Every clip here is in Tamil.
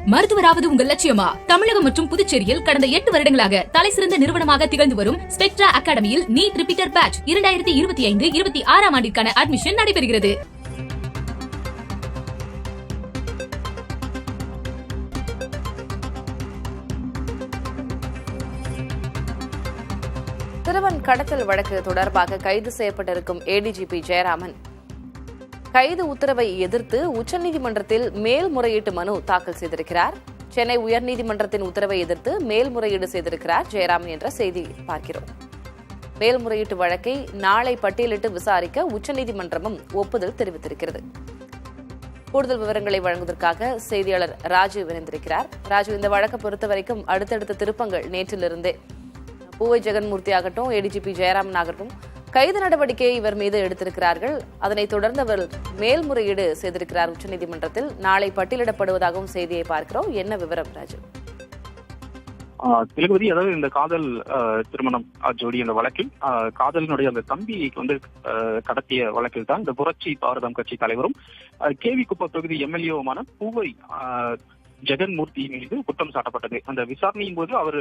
மருத்துவராவது உங்கள் லட்சியமா? தமிழகம் மற்றும் புதுச்சேரியில் கடந்த 8 வருடங்களாக தலைசிறந்த நிறுவனமாக திகழ்ந்து வரும் ஸ்பெக்ட்ரா அகாடமியில் நீட் ரிப்பீட்டர் பேட்ச் 2025-26 ஆண்டிற்கான அட்மிஷன் நடைபெறுகிறது. திருவன் கடத்தல் வழக்கு தொடர்பாக கைது செய்யப்பட்டிருக்கும் ஏடிஜிபி ஜெயராமன் கைது உத்தரவை எதிர்த்து உச்சநீதிமன்றத்தில் மேல்முறையீட்டு மனு தாக்கல் செய்திருக்கிறார். சென்னை உயர்நீதிமன்றத்தின் உத்தரவை எதிர்த்து மேல்முறையீடு செய்திருக்கிறார் ஜெயராமன் என்ற செய்தி பார்க்கிறோம். மேல்முறையீட்டு வழக்கை நாளை பட்டியலிட்டு விசாரிக்க உச்சநீதிமன்றமும் ஒப்புதல் தெரிவித்திருக்கிறது. கூடுதல் விவரங்களை வழங்குவதற்காக செய்தியாளர் ராஜு இணைந்திருக்கிறார். ராஜு, இந்த வழக்கை பொறுத்தவரைக்கும் அடுத்தடுத்த திருப்பங்கள் நேற்றிலிருந்தே பூவை ஜெகன்மூர்த்தி ஆகட்டும், ஏடிஜிபி ஜெயராமன் ஆகட்டும் கைது நடவடிக்கையை இவர் மீது எடுத்திருக்கிறார்கள். அதனைத் தொடர்ந்து அவர் மேல்முறையீடு செய்திருக்கிறார் உச்சநீதிமன்றத்தில். நாளை பட்டியலிடப்படுவதாகவும் செய்தியை பார்க்கிறோம். என்ன விவரம் ராஜு? திலகவதி, அதாவது இந்த காதல் திருமணம் ஜோடி அந்த வழக்கில் காதலினுடைய அந்த தம்பி கடத்திய வழக்கில் தான் இந்த புரட்சி பாரதம் கட்சி தலைவரும் கேவி குப்பம் தொகுதி எம்எல்ஏவுமான பூவை ஜெகன்மூர்த்தி மீது குற்றம் சாட்டப்பட்டது. அந்த விசாரணையின் போது அவர்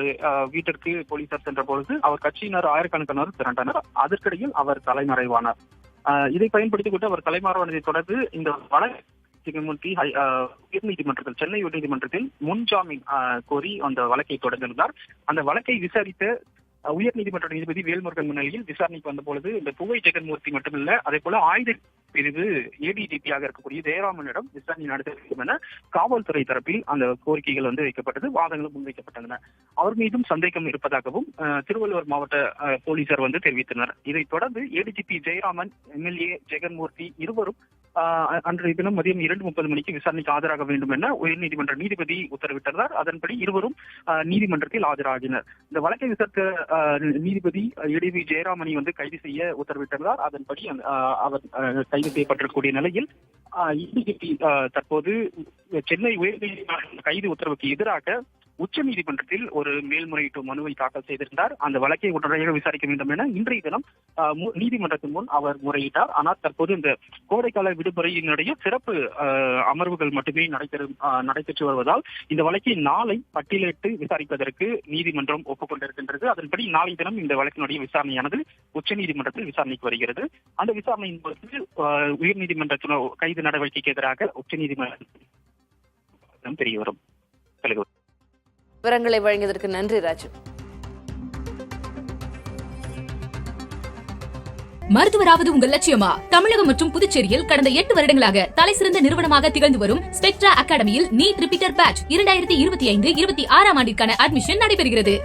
வீட்டிற்கு போலீசார் சென்ற பொழுது அவர் கட்சியினர் ஆயிரக்கணக்கானோர் திரண்டனர். அதற்கிடையில் அவர் தலைமறைவானார். இதை பயன்படுத்திக் கொண்டு அவர் தலைமறைவானதை தொடர்ந்து இந்த வழக்கு ஜெகன்மூர்த்தி உயர்நீதிமன்றத்தில், சென்னை உயர்நீதிமன்றத்தில் முன்ஜாமீன் கோரி அந்த வழக்கை தொடர்ந்திருந்தார். அந்த வழக்கை விசாரித்த உயர்நீதிமன்ற நீதிபதி வேல்முருகன் முன்னிலையில் விசாரணைக்கு வந்த பொழுது இந்த பூவை ஜெகன்மூர்த்தி மட்டுமில்ல, அதே போல ஆயுத பிரிவு ஏடிஜிபியாக இருக்கக்கூடிய ஜெயராமனிடம் விசாரணை நடத்த வேண்டும் என காவல்துறை தரப்பில் அந்த கோரிக்கைகள் வைக்கப்பட்டது, வாதங்களும் முன்வைக்கப்பட்டன. அவர் மீதும் சந்தேகம் இருப்பதாகவும் திருவள்ளூர் மாவட்ட போலீசார் தெரிவித்தனர். இதைத் தொடர்ந்து ஏடிஜிபி ஜெயராமன், எம்எல்ஏ ஜெகன்மூர்த்தி இருவரும் அன்றைய தினம் மதியம் 2:30 மணிக்கு விசாரணைக்கு ஆஜராக வேண்டும் என உயர்நீதிமன்ற நீதிபதி உத்தரவிட்டார். அதன்படி இருவரும் நீதிமன்றத்தில் ஆஜராகினர். இந்த வழக்கை விசாரித்த நீதிபதி ஏடிஜிபி ஜெயராமனை கைது செய்ய உத்தரவிட்டார். அதன்படி அவர் கைது செய்யப்பட்டிருக்கக்கூடிய நிலையில் ஏடிஜிபி தற்போது சென்னை உயர்நீதிமன்ற கைது உத்தரவுக்கு எதிராக உச்சநீதிமன்றத்தில் ஒரு மேல்முறையீட்டு மனுவை தாக்கல் செய்திருந்தார். அந்த வழக்கை உடனடியாக விசாரிக்க வேண்டும் என இன்றைய தினம் நீதிமன்றத்தின் முன் அவர் முறையிட்டார். ஆனால் தற்போது இந்த கோடைக்கால விடுமுறையினுடைய சிறப்பு அமர்வுகள் மட்டுமே நடைபெற்று வருவதால் இந்த வழக்கை நாளை பட்டியலிட்டு விசாரிப்பதற்கு நீதிமன்றம் ஒப்புக்கொண்டிருக்கின்றது. அதன்படி நாளை தினம் இந்த வழக்கினுடைய விசாரணையானது உச்சநீதிமன்றத்தில் விசாரணைக்கு வருகிறது. அந்த விசாரணையின் போது உயர்நீதிமன்றத்தின் கைது நடவடிக்கைக்கு எதிராக உச்சநீதிமன்றம் தெரிய வரும். விவரங்களை வழங்கியதற்கு நன்றி ராஜு. மருத்துவராவது உங்கள் லட்சியமா? தமிழகம் மற்றும் புதுச்சேரியில் கடந்த 8 வருடங்களாக தலைசிறந்த நிறுவனமாக திகழ்ந்து வரும் ஸ்பெக்ட்ரா அகாடமியில் நீட் ரிப்பீட்டர் பேட்ச் 2025-26 ஆண்டிற்கான அட்மிஷன் நடைபெறுகிறது.